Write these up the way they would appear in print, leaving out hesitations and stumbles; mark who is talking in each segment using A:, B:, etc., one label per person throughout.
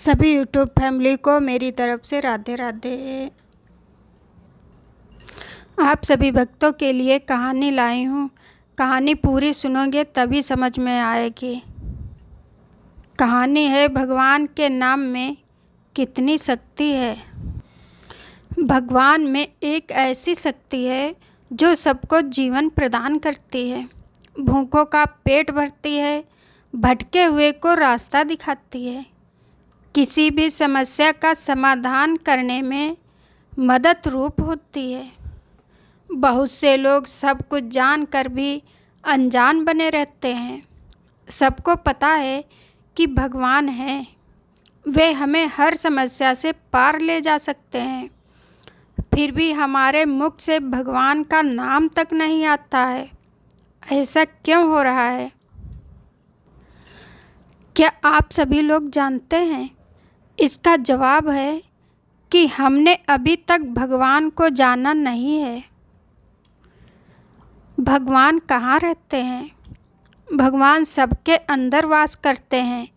A: सभी YouTube family को मेरी तरफ से राधे राधे। आप सभी भक्तों के लिए कहानी लाई हूँ। कहानी पूरी सुनोगे तभी समझ में आएगी। कहानी है भगवान के नाम में कितनी शक्ति है। भगवान में एक ऐसी शक्ति है जो सबको जीवन प्रदान करती है, भूखों का पेट भरती है, भटके हुए को रास्ता दिखाती है, किसी भी समस्या का समाधान करने में मदद रूप होती है। बहुत से लोग सब कुछ जानकर भी अनजान बने रहते हैं। सबको पता है कि भगवान है, वे हमें हर समस्या से पार ले जा सकते हैं, फिर भी हमारे मुख से भगवान का नाम तक नहीं आता है। ऐसा क्यों हो रहा है? क्या आप सभी लोग जानते हैं? इसका जवाब है कि हमने अभी तक भगवान को जाना नहीं है। भगवान कहाँ रहते हैं? भगवान सबके अंदर वास करते हैं।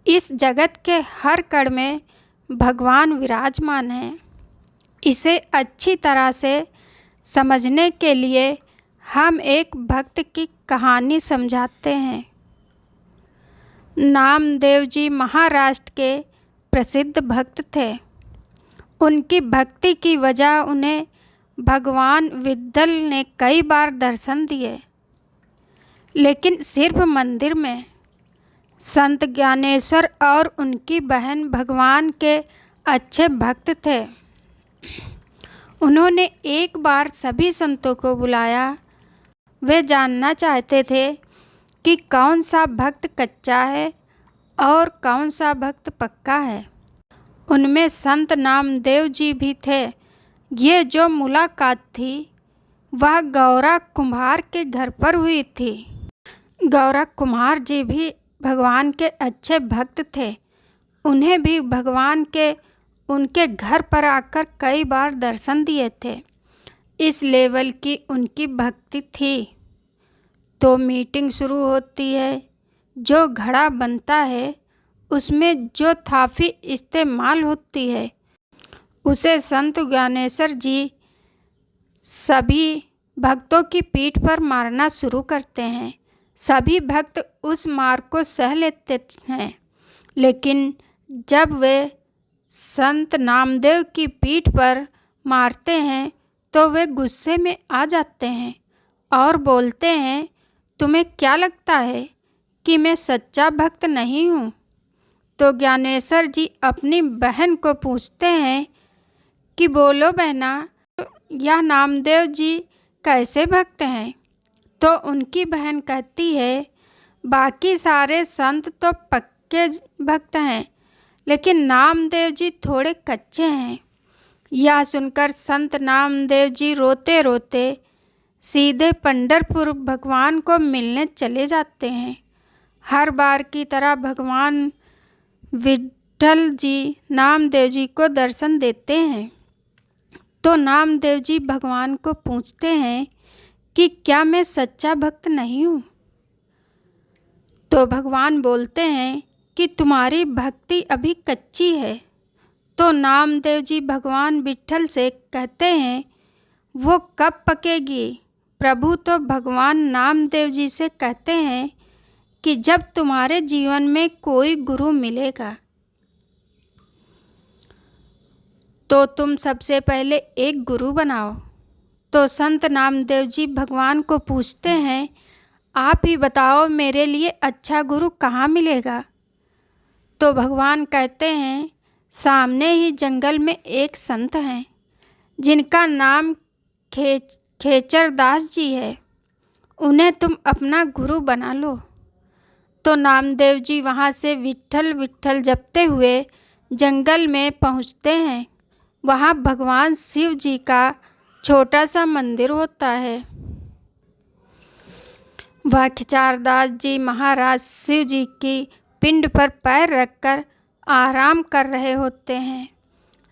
A: इस जगत के हर कण में भगवान विराजमान हैं। इसे अच्छी तरह से समझने के लिए हम एक भक्त की कहानी समझाते हैं। नामदेव जी महाराष्ट्र के प्रसिद्ध भक्त थे। उनकी भक्ति की वजह उन्हें भगवान विट्ठल ने कई बार दर्शन दिए, लेकिन सिर्फ मंदिर में। संत ज्ञानेश्वर और उनकी बहन भगवान के अच्छे भक्त थे। उन्होंने एक बार सभी संतों को बुलाया। वे जानना चाहते थे कि कौन सा भक्त कच्चा है और कौन सा भक्त पक्का है। उनमें संत नामदेव जी भी थे। ये जो मुलाकात थी वह गौरा कुम्हार के घर पर हुई थी। गौरा कुम्हार जी भी भगवान के अच्छे भक्त थे। उन्हें भी भगवान के उनके घर पर आकर कई बार दर्शन दिए थे। इस लेवल की उनकी भक्ति थी। तो मीटिंग शुरू होती है। जो घड़ा बनता है उसमें जो थाफी इस्तेमाल होती है उसे संत ज्ञानेश्वर जी सभी भक्तों की पीठ पर मारना शुरू करते हैं। सभी भक्त उस मार को सह लेते हैं, लेकिन जब वे संत नामदेव की पीठ पर मारते हैं तो वे गुस्से में आ जाते हैं और बोलते हैं, तुम्हें क्या लगता है कि मैं सच्चा भक्त नहीं हूँ? तो ज्ञानेश्वर जी अपनी बहन को पूछते हैं कि बोलो बहना, यह नामदेव जी कैसे भक्त हैं? तो उनकी बहन कहती है, बाकी सारे संत तो पक्के भक्त हैं, लेकिन नामदेव जी थोड़े कच्चे हैं। यह सुनकर संत नामदेव जी रोते रोते सीधे पंढरपुर भगवान को मिलने चले जाते हैं। हर बार की तरह भगवान विट्ठल जी नामदेव जी को दर्शन देते हैं। तो नामदेव जी भगवान को पूछते हैं कि क्या मैं सच्चा भक्त नहीं हूँ? तो भगवान बोलते हैं कि तुम्हारी भक्ति अभी कच्ची है। तो नामदेव जी भगवान विट्ठल से कहते हैं, वो कब पकेगी? प्रभु तो भगवान नामदेव जी से कहते हैं कि जब तुम्हारे जीवन में कोई गुरु मिलेगा तो तुम सबसे पहले एक गुरु बनाओ। तो संत नामदेव जी भगवान को पूछते हैं, आप ही बताओ मेरे लिए अच्छा गुरु कहाँ मिलेगा? तो भगवान कहते हैं, सामने ही जंगल में एक संत हैं जिनका नाम खेचर दास जी है। उन्हें तुम अपना गुरु बना लो। तो नामदेव जी वहाँ से विट्ठल विट्ठल जपते हुए जंगल में पहुँचते हैं। वहाँ भगवान शिव जी का छोटा सा मंदिर होता है। वह खेचरदास जी महाराज शिव जी की पिंड पर पैर रखकर आराम कर रहे होते हैं।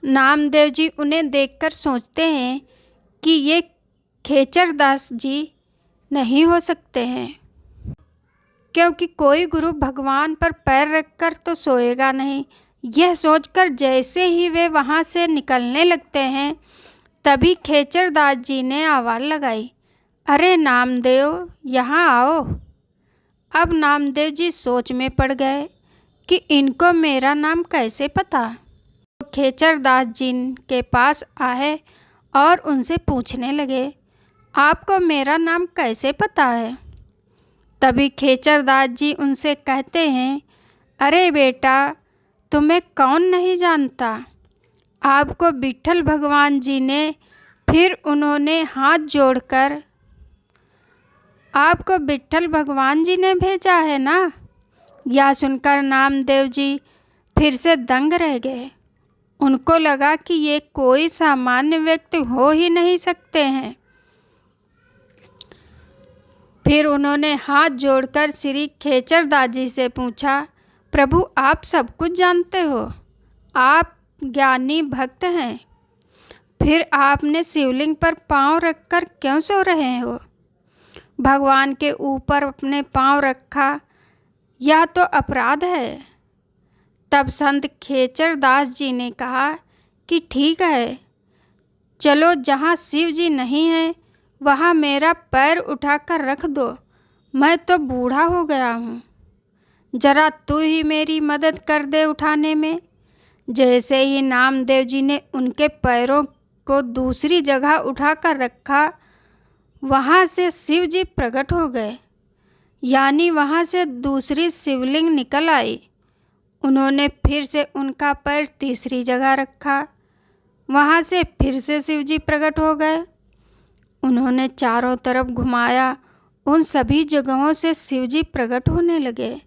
A: नामदेव जी उन्हें देखकर सोचते हैं कि ये खेचरदास जी नहीं हो सकते हैं, क्योंकि कोई गुरु भगवान पर पैर रखकर तो सोएगा नहीं यह सोचकर जैसे ही वे वहाँ से निकलने लगते हैं, तभी खेचरदास जी ने आवाज़ लगाई, अरे नामदेव, यहाँ आओ। अब नामदेव जी सोच में पड़ गए कि इनको मेरा नाम कैसे पता। तो खेचरदास जी के पास आए और उनसे पूछने लगे, आपको मेरा नाम कैसे पता है? तभी खेचरदास जी उनसे कहते हैं, अरे बेटा, तुम्हें कौन नहीं जानता। आपको विट्ठल भगवान जी ने, फिर उन्होंने हाथ जोड़कर, आपको विट्ठल भगवान जी ने भेजा है ना। यह सुनकर नामदेव जी फिर से दंग रह गए। उनको लगा कि ये कोई सामान्य व्यक्ति हो ही नहीं सकते हैं। फिर उन्होंने हाथ जोड़कर श्री खेचरदास जी से पूछा, प्रभु आप सब कुछ जानते हो, आप ज्ञानी भक्त हैं, फिर आपने शिवलिंग पर पांव रखकर क्यों सो रहे हो? भगवान के ऊपर अपने पांव रखा, यह तो अपराध है। तब संत खेचरदास जी ने कहा कि ठीक है, चलो जहाँ शिव जी नहीं है वहाँ मेरा पैर उठाकर रख दो, मैं तो बूढ़ा हो गया हूँ, जरा तू ही मेरी मदद कर दे उठाने में। जैसे ही नामदेव जी ने उनके पैरों को दूसरी जगह उठाकर रखा, वहाँ से शिव जी प्रकट हो गए, यानी वहाँ से दूसरी शिवलिंग निकल आई। उन्होंने फिर से उनका पैर तीसरी जगह रखा, वहाँ से फिर से शिव जी प्रकट हो गए। उन्होंने चारों तरफ घुमाया, उन सभी जगहों से शिव जी प्रकट होने लगे।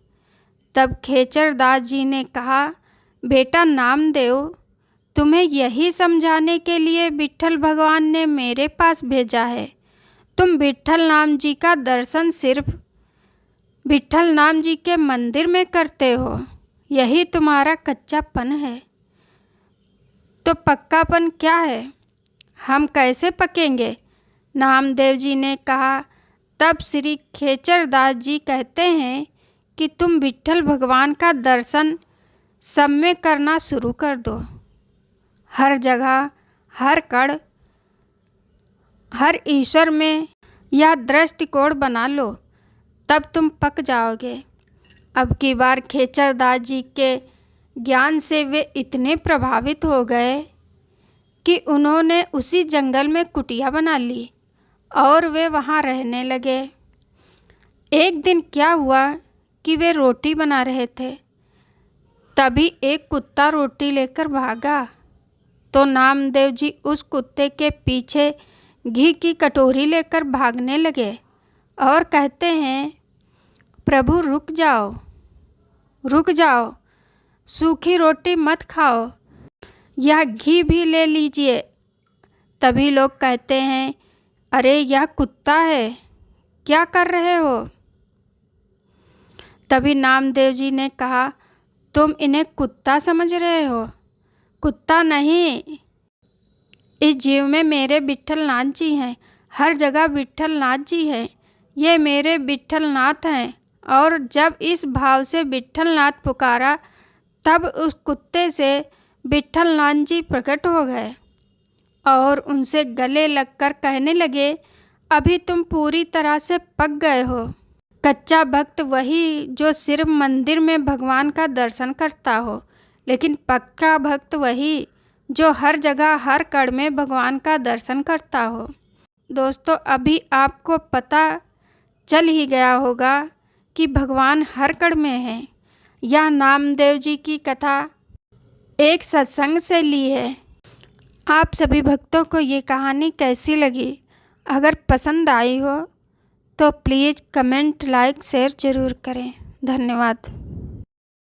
A: तब खेचरदास जी ने कहा, बेटा नामदेव, तुम्हें यही समझाने के लिए विट्ठल भगवान ने मेरे पास भेजा है। तुम विट्ठल नाम जी का दर्शन सिर्फ विट्ठल नाम जी के मंदिर में करते हो, यही तुम्हारा कच्चापन है। तो पक्कापन क्या है? हम कैसे पकेंगे? नामदेव जी ने कहा। तब श्री खेचरदास जी कहते हैं कि तुम विट्ठल भगवान का दर्शन सब में करना शुरू कर दो, हर जगह, हर कण, हर ईश्वर में यह दृष्टिकोण बना लो, तब तुम पक जाओगे। अब की बार खेचरदास जी के ज्ञान से वे इतने प्रभावित हो गए कि उन्होंने उसी जंगल में कुटिया बना ली और वे वहाँ रहने लगे। एक दिन क्या हुआ कि वे रोटी बना रहे थे, तभी एक कुत्ता रोटी लेकर भागा। तो नामदेव जी उस कुत्ते के पीछे घी की कटोरी लेकर भागने लगे और कहते हैं, प्रभु रुक जाओ, रुक जाओ, सूखी रोटी मत खाओ, यह घी भी ले लीजिए। तभी लोग कहते हैं, अरे यह कुत्ता है, क्या कर रहे हो? तभी नामदेव जी ने कहा, तुम इन्हें कुत्ता समझ रहे हो? कुत्ता नहीं, इस जीव में मेरे विट्ठलनाथ जी हैं, हर जगह विट्ठलनाथ जी हैं, ये मेरे विट्ठलनाथ हैं। और जब इस भाव से विट्ठलनाथ पुकारा, तब उस कुत्ते से विट्ठलनाथ जी प्रकट हो गए और उनसे गले लगकर कहने लगे, अभी तुम पूरी तरह से पक गए हो। कच्चा भक्त वही जो सिर्फ मंदिर में भगवान का दर्शन करता हो, लेकिन पक्का भक्त वही जो हर जगह, हर कण में भगवान का दर्शन करता हो। दोस्तों, अभी आपको पता चल ही गया होगा कि भगवान हर कण में है। यह नामदेव जी की कथा एक सत्संग से ली है। आप सभी भक्तों को ये कहानी कैसी लगी? अगर पसंद आई हो तो प्लीज़ कमेंट, लाइक, शेयर ज़रूर करें। धन्यवाद।